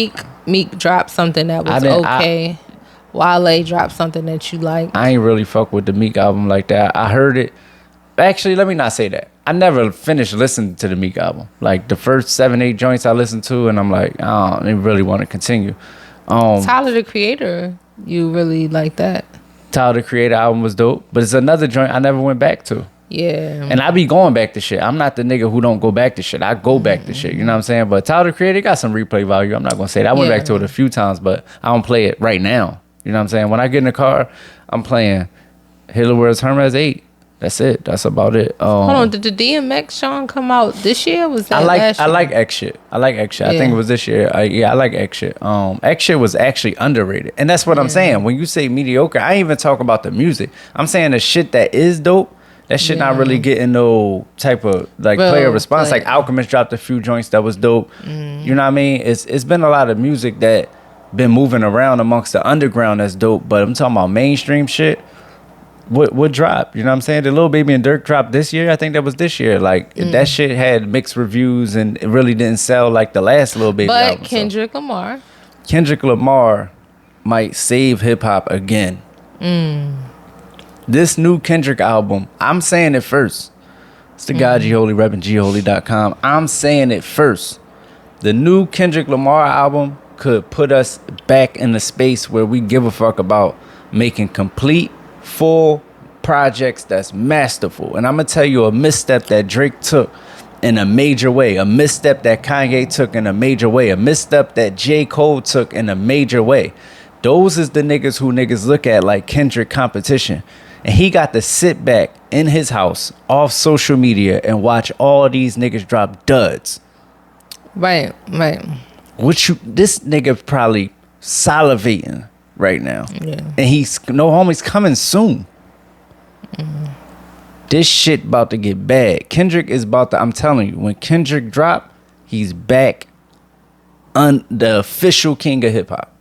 Meek dropped something that was okay. Wale dropped something that you like. I ain't really fuck with the Meek album like that. I heard it. Actually, let me not say that. I never finished listening to the Meek album. Like the first 7-8 joints I listened to, and I'm like, I don't really want to continue. Tyler the Creator, you really like that? Tyler the Creator album was dope, but it's another joint I never went back to. Yeah. And I be going back to shit. I'm not the nigga who don't go back to shit. I go back to shit. You know what I'm saying? But Tyler the Creator got some replay value. I'm not gonna say that. I went back to it a few times, but I don't play it right now. You know what I'm saying? When I get in the car, I'm playing Hitler Wears Hermes 8. That's it. That's about it. Hold on, did the DMX song come out this year? Was that last year? I like X shit. I like X shit. I think it was this year. I like X shit. X shit was actually underrated, and that's what I'm saying. When you say mediocre, I ain't even talk about the music. I'm saying the shit that is dope. That shit not really getting no type of like player response. Like Alchemist dropped a few joints that was dope. You know what I mean? It's been a lot of music that been moving around amongst the underground that's dope. But I'm talking about mainstream shit. What drop? You know what I'm saying? The Lil Baby and Dirk dropped this year. I think that was this year. Like that shit had mixed reviews and it really didn't sell like the last Lil Baby album. But Kendrick Lamar. Kendrick Lamar might save hip hop again. This new Kendrick album, I'm saying it first. It's the guy G Holy repping gholy.com. I'm saying it first. The new Kendrick Lamar album could put us back in the space where we give a fuck about making complete, full projects that's masterful. And I'm gonna tell you a misstep that Drake took in a major way, a misstep that Kanye took in a major way, a misstep that J. Cole took in a major way. Those is the niggas who niggas look at like Kendrick competition. And he got to sit back in his house off social media and watch all these niggas drop duds. Right. This nigga probably salivating right now. Yeah. And he's coming soon. This shit about to get bad. Kendrick is about to, I'm telling you, when Kendrick drop, he's back the official king of hip hop.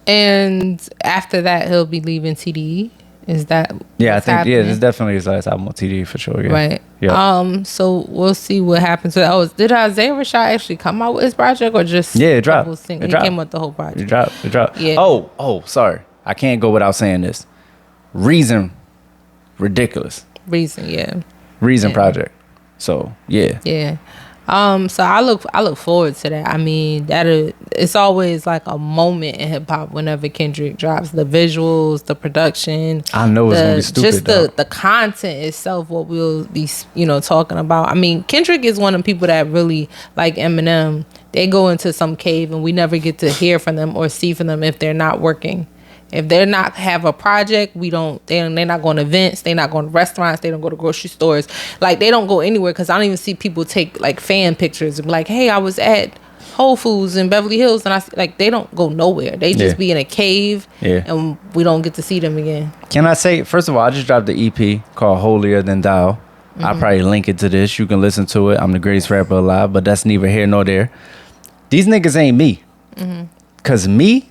And after that, he'll be leaving TDE. Is that I think happening? this definitely his last album on TDE for sure. Yeah. Right. Yeah. So we'll see what happens. Did Isaiah Rashad actually come out with his project or just it dropped? He came with the whole project. It dropped. Yeah. Oh, sorry. I can't go without saying this. Reason, ridiculous. Reason project. So yeah. Yeah. So I look forward to that. I mean, it's always like a moment in hip hop whenever Kendrick drops the visuals, the production. I know it's gonna be stupid. Just the content itself, what we'll be talking about. I mean, Kendrick is one of the people that really like Eminem. They go into some cave and we never get to hear from them or see from them if they're not working. If they're not have a project, they're not going to events, they're not going to restaurants, they don't go to grocery stores. Like, they don't go anywhere because I don't even see people take, like, fan pictures and be like, hey, I was at Whole Foods in Beverly Hills. And they don't go nowhere. They just be in a cave and we don't get to see them again. Can I say, first of all, I just dropped the EP called Holier Than Thou. I'll probably link it to this. You can listen to it. I'm the greatest rapper alive, but that's neither here nor there. These niggas ain't me. Because me,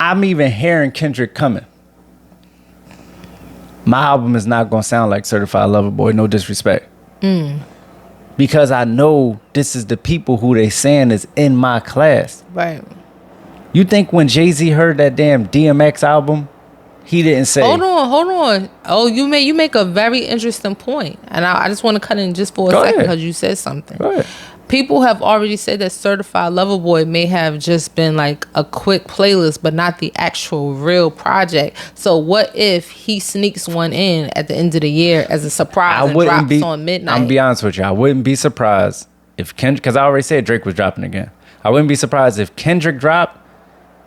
I'm even hearing Kendrick coming. My album is not going to sound like Certified Lover Boy, no disrespect. Because I know this is the people who they saying is in my class. Right. You think when Jay-Z heard that damn DMX album, he didn't say... Hold on. Oh, you make a very interesting point. And I just want to cut in just for a second because you said something. Go ahead. People have already said that Certified Lover Boy may have just been like a quick playlist, but not the actual real project. So what if he sneaks one in at the end of the year as a surprise and drops on midnight? I'm gonna be honest with you. I wouldn't be surprised if Kendrick, because I already said Drake was dropping again. I wouldn't be surprised if Kendrick dropped,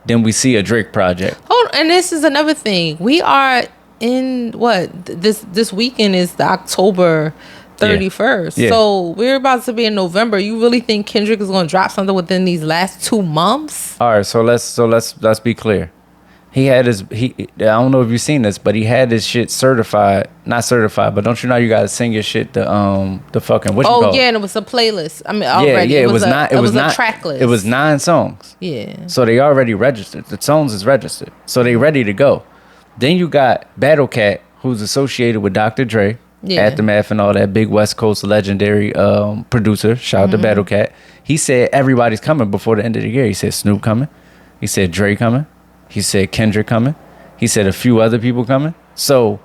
then we see a Drake project. And this is another thing. We are in this weekend is the October 31st. Yeah. So we're about to be in November. You really think Kendrick is going to drop something within these last 2 months? All right, so let's be clear. He had his I don't know if you've seen this, but he had his shit certified, not certified, but don't you know you gotta sing your shit the fucking what you call it? And it was a playlist. I mean, already it was a track list. It was 9 songs. Yeah. So they already registered. The songs is registered. So they ready to go. Then you got Battle Cat, who's associated with Dr. Dre, Aftermath and all that, big West Coast legendary producer. Shout out to Battle Cat. He said everybody's coming before the end of the year. He said Snoop coming. He said Dre coming. He said Kendrick coming. He said a few other people coming. So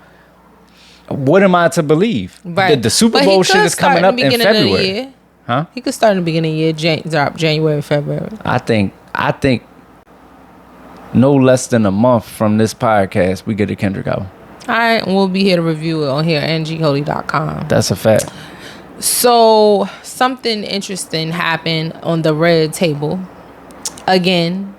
what am I to believe? Right. The Super Bowl shit is coming up in February. Huh? He could start in the beginning of the year, drop January, February. I think no less than a month from this podcast, we get a Kendrick album. All right, and we'll be here to review it on here at ngholy.com. That's a fact. So something interesting happened on the red table again.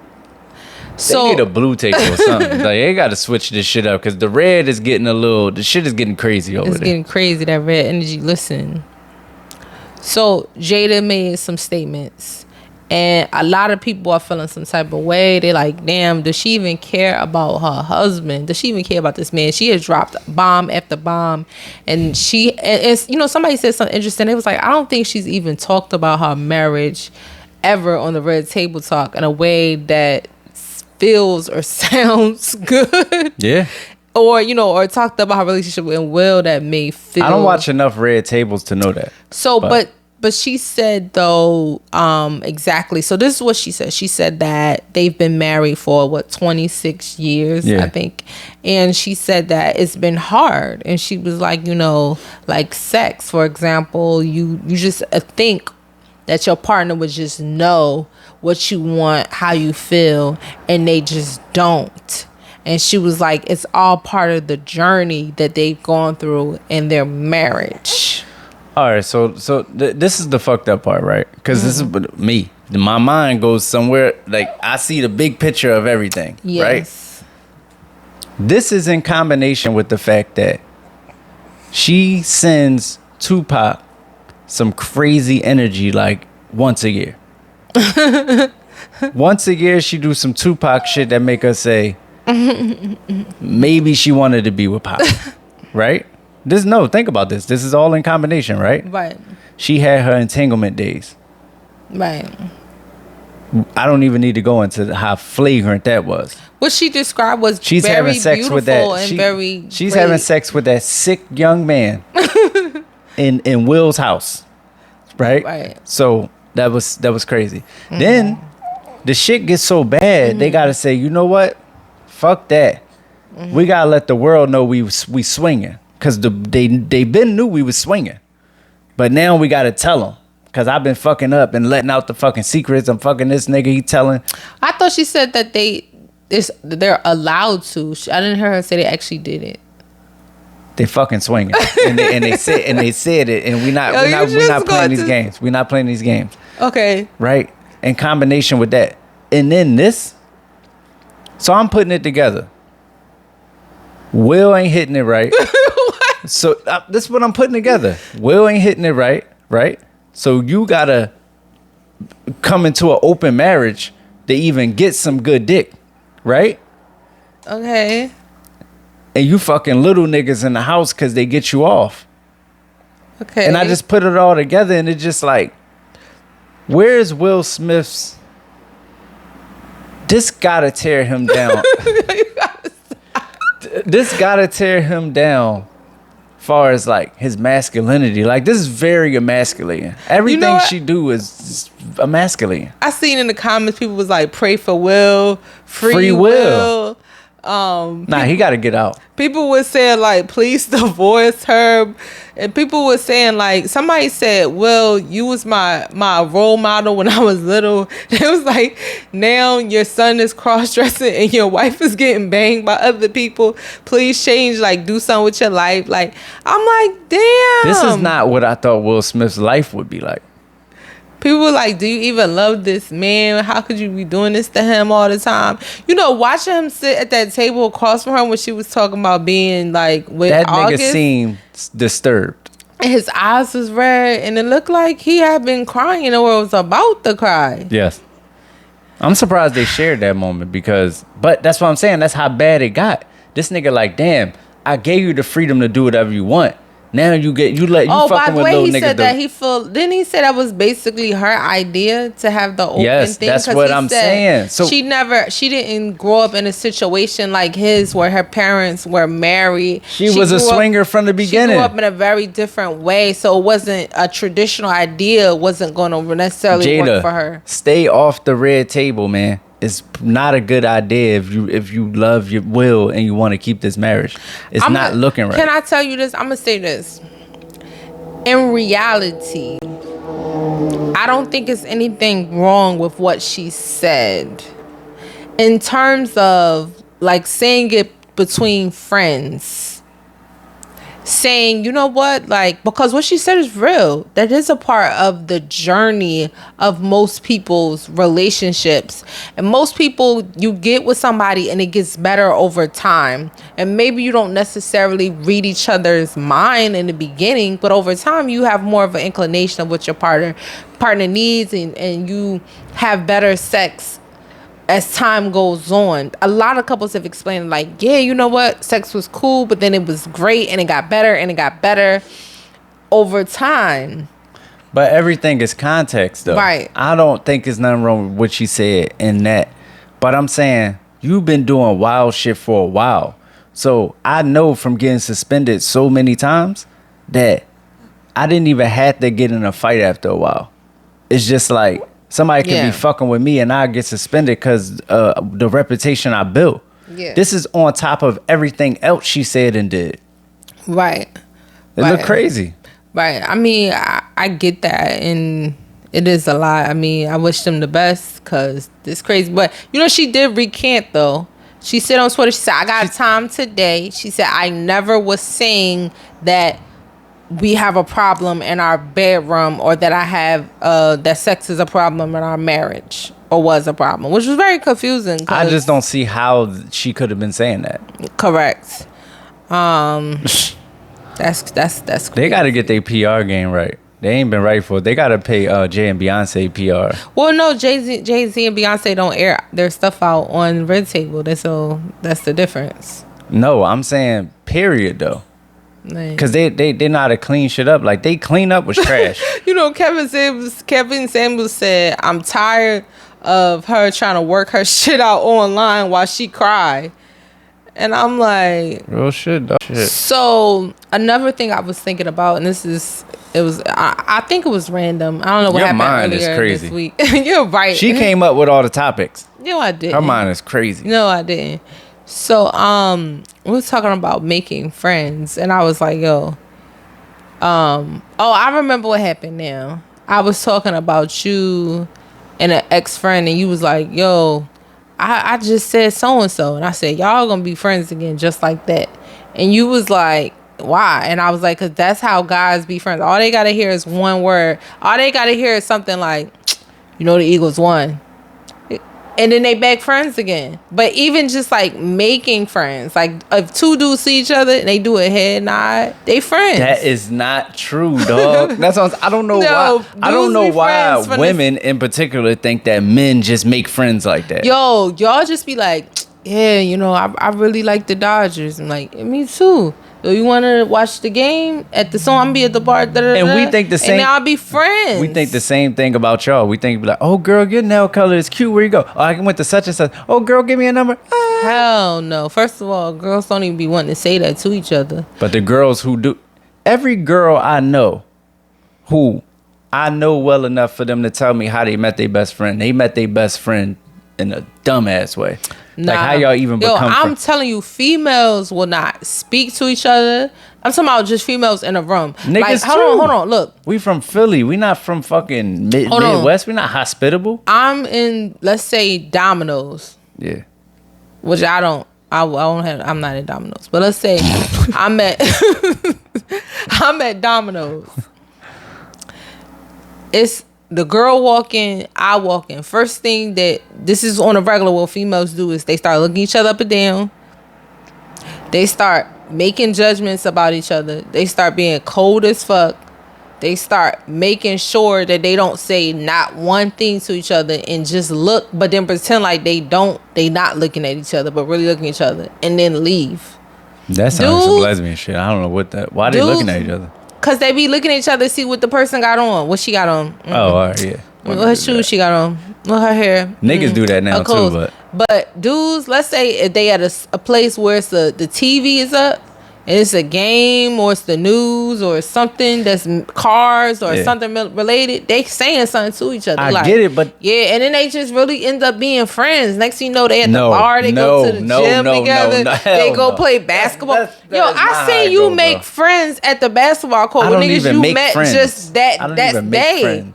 So they need a blue table or something. Like, they got to switch this shit up because the red is getting the shit is getting crazy over there. It's getting crazy, that red energy. Listen. So Jada made some statements and a lot of people are feeling some type of way. They're like, damn, does she even care about her husband? Does she even care about this man? She has dropped bomb after bomb. And it's, somebody said something interesting. It was like, I don't think she's even talked about her marriage ever on the red table talk in a way that feels or sounds good. Yeah. Or talked about her relationship with Will that may feel. I don't watch enough red tables to know that. So, but she said though, exactly. So this is what she said. She said that they've been married for 26 years, I think. And she said that it's been hard. And she was like, like sex, for example, you just think that your partner would just know what you want, how you feel, and they just don't. And she was like, it's all part of the journey that they've gone through in their marriage. All right, so this is the fucked up part, right? Because this is me. My mind goes somewhere, like, I see the big picture of everything, right? This is in combination with the fact that she sends Tupac some crazy energy, like, once a year. Once a year, she do some Tupac shit that make us say, maybe she wanted to be with Pop, right? Think about this. This is all in combination, right? Right. She had her entanglement days. Right. I don't even need to go into how flagrant that was. What she described was she's very having sex beautiful with that. She's having sex with that sick young man in Will's house, right? Right. So that was crazy. Then the shit gets so bad, they gotta say, you know what? Fuck that. We gotta let the world know we swinging, cause they been knew we was swinging, but now we gotta tell them. Cause I've been fucking up and letting out the fucking secrets. I'm fucking this nigga. He telling. I thought she said that they're allowed to. I didn't hear her say they actually did it. They fucking swinging, and they said it, and we're not playing these games. We're not playing these games. Okay. Right. In combination with that, and then this. So I'm putting it together. Will ain't hitting it right. So this is what I'm putting together. Will ain't hitting it right. Right. So you gotta come into an open marriage to even get some good dick, right? Okay. And you fucking little niggas in the house because they get you off. Okay. And I just put it all together, and it's just like, where's Will Smith's? This gotta tear him down. This gotta tear him down. Far as like his masculinity, like this is very emasculating. Everything she do is emasculating. I seen in the comments people was like, pray for Will, free Will. He got to get out. People was saying like, please divorce her, and people was saying like, somebody said, Will, you was my role model when I was little. It was like, now your son is cross-dressing and your wife is getting banged by other people. Please change, like do something with your life. Like, I'm like, damn, this is not what I thought Will Smith's life would be like. People were like, do you even love this man? How could you be doing this to him all the time? Watching him sit at that table across from her when she was talking about being like with that August, nigga seemed disturbed. And his eyes was red, and it looked like he had been crying or was about to cry. Yes. I'm surprised they shared that moment but that's what I'm saying. That's how bad it got. This nigga like, damn, I gave you the freedom to do whatever you want. Now you fucking with little niggas. Oh, by the way, he said that didn't he say that was basically her idea to have the open thing? Yes, that's what I'm saying. So she didn't grow up in a situation like his where her parents were married. She was a swinger from the beginning. She grew up in a very different way, so it wasn't a traditional idea. Wasn't going to necessarily work for her. Stay off the red table, man. It's not a good idea if you love your will and you want to keep this marriage. It's not looking right. Can I tell you this? I'm gonna say this. In reality, I don't think it's anything wrong with what she said. In terms of like saying it between friends. Saying, you know what, like, because what she said is real. That is a part of the journey of most people's relationships. And most people, you get with somebody and it gets better over time. And maybe you don't necessarily read each other's mind in the beginning, but over time you have more of an inclination of what your partner needs, and you have better sex as time goes on. A lot of couples have explained like, yeah, you know what? Sex was cool, but then it was great and it got better and it got better over time. But everything is context though. Right. I don't think there's nothing wrong with what she said in that. But I'm saying you've been doing wild shit for a while. So I know from getting suspended so many times that I didn't even have to get in a fight after a while. It's just like, somebody could be fucking with me and I get suspended because the reputation I built. Yeah. This is on top of everything else she said and did. Right. It looked crazy. Right. I mean, I get that. And it is a lot. I mean, I wish them the best because it's crazy. But, you know, she did recant, though. She said on Twitter, she said, I got time today. She said, I never was saying that we have a problem in our bedroom or that I have that sex is a problem in our marriage or was a problem, which was very confusing. I just don't see how she could have been saying that. Correct. That's crazy. They got to get their PR game right. They ain't been right for it. They got to pay Jay and Beyonce PR. Well, no, Jay-Z and Beyonce don't air their stuff out on Red Table. So that's the difference. No, I'm saying period though. Because they know how to clean shit up. Like, they clean up with trash. You know, Kevin Samuels said, I'm tired of her trying to work her shit out online while she cry. And I'm like... Real shit, dog. Shit. So, another thing I was thinking about, and I think it was random. I don't know what happened earlier this week. You're right. She came up with all the topics. No, I didn't. Her mind is crazy. No, I didn't. So, we was talking about making friends, and I was like, yo, I remember what happened now. I was talking about you and an ex-friend, and you was like, yo, I just said so-and-so, and I said, y'all gonna be friends again just like that. And you was like, why? And I was like, because that's how guys be friends. All they gotta hear is one word. All they gotta hear is something like, you know, the Eagles won. And then they back friends again. But even just like making friends, like if two dudes see each other and they do a head nod, they friends. That is not true, dog. That's what I don't know why. I don't know why women in particular think that men just make friends like that. Yo, y'all just be like, yeah, you know, I really like the Dodgers. I'm like, me too. So you want to watch the game at the song? I'm be at the bar. And we think the same. And I'll be friends. We think the same thing about y'all. We think like, oh girl, your nail color is cute. Where you go? Oh, I went to such and such. Oh girl, give me a number. Hell no. First of all, girls don't even be wanting to say that to each other. But the girls who do, every girl I know, who I know well enough for them to tell me how they met their best friend. They met their best friend in a dumbass way. Nah. Like how y'all even become I'm telling you, females will not speak to each other. I'm talking about just females in a room. Niggas like, hold on, look. We from Philly. We not from fucking Midwest. We not hospitable. I'm in, let's say, Domino's. Yeah. Which I don't have, I'm not in Domino's. But let's say I'm at Domino's. It's the girl walking, I walking. First thing that this is on a regular what females do is they start looking each other up and down. They start making judgments about each other. They start being cold as fuck. they start making sure that they don't say not one thing to each other and just look, but then pretend like they not looking at each other, but really looking at each other, and then leave. That sounds like some lesbian shit. I don't know why they looking at each other. Cause they be looking at each other to see what the person got on, what she got on. Oh, all right, yeah. What her shoes she got on, what her hair. Niggas do that now too, but dudes, let's say if they at a place where it's the TV is up, and it's a game or it's the news or something that's cars or something related, they saying something to each other. I get it, but yeah, and then they just really end up being friends. Next thing you know, they at the bar, they go to the gym together, they go play basketball. I seen you make friends at the basketball court with niggas you met just that's day.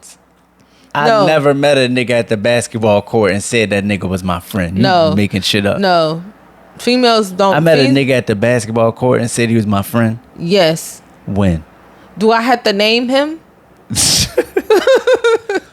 I never met a nigga at the basketball court and said that nigga was my friend. You making shit up. No. Females don't. I met a nigga at the basketball court and said he was my friend. Yes. When? Do I have to name him?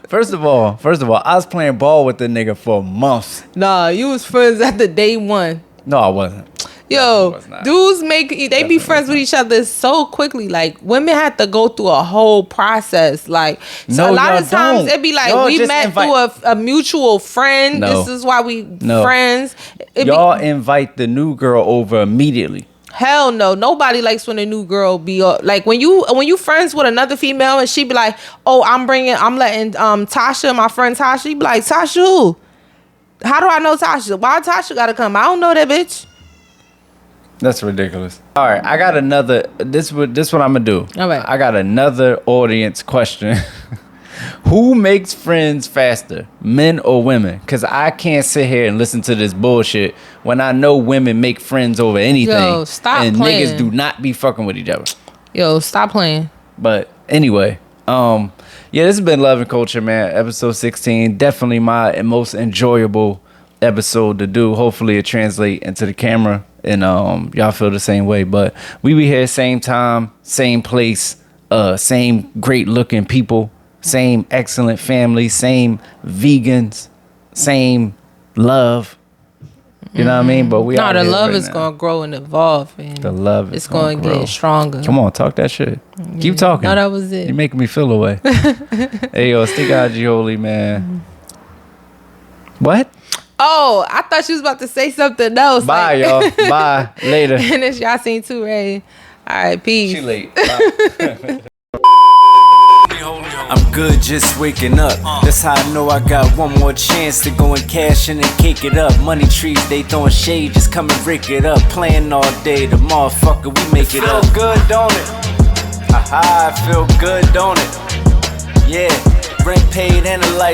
First of all, I was playing ball with the nigga for months. Nah, you was friends at the day one. No, I wasn't. Yo, dudes be friends with each other so quickly. Like, women have to go through a whole process. Like, so a lot of times it be like, we met through a mutual friend. This is why we friends. Y'all invite the new girl over immediately. Hell no. Nobody likes when a new girl be like when you friends with another female and she be like, oh, I'm letting Tasha, my friend Tasha. You be like, Tasha who? How do I know Tasha? Why Tasha gotta come? I don't know that bitch. That's ridiculous. All right, I got another. This what I'm gonna do. All right. I got another audience question. Who makes friends faster, men or women? Because I can't sit here and listen to this bullshit when I know women make friends over anything. Yo, stop and playing. Niggas do not be fucking with each other. Yo, stop playing. But anyway, yeah, this has been Love and Culture, man. Episode 16, definitely my most enjoyable episode to do. Hopefully it translate into the camera and y'all feel the same way. But we be here same time, same place, same great looking people, same excellent family, same vegans, same love. You know what I mean? But we the love is gonna grow and evolve, and the love is gonna get stronger. Come on, talk that shit. Keep talking. No, that was it. You're making me feel away. Hey yo, stick out 𝗖𝗢𝗨𝗣𝗟𝗘𝗖𝗔𝗦𝗧, man. What? Oh, I thought you was about to say something else. Bye, y'all. Bye. Later. And it's y'all seen too, Ray. All right, peace. She late. Bye. I'm good just waking up. That's how I know I got one more chance to go and cash in and cake it up. Money trees, they throwing shade, just come and rick it up. Playing all day, the motherfucker, we make it up. Feel good, don't it? Aha, I feel good, don't it? Yeah, rent paid and a light.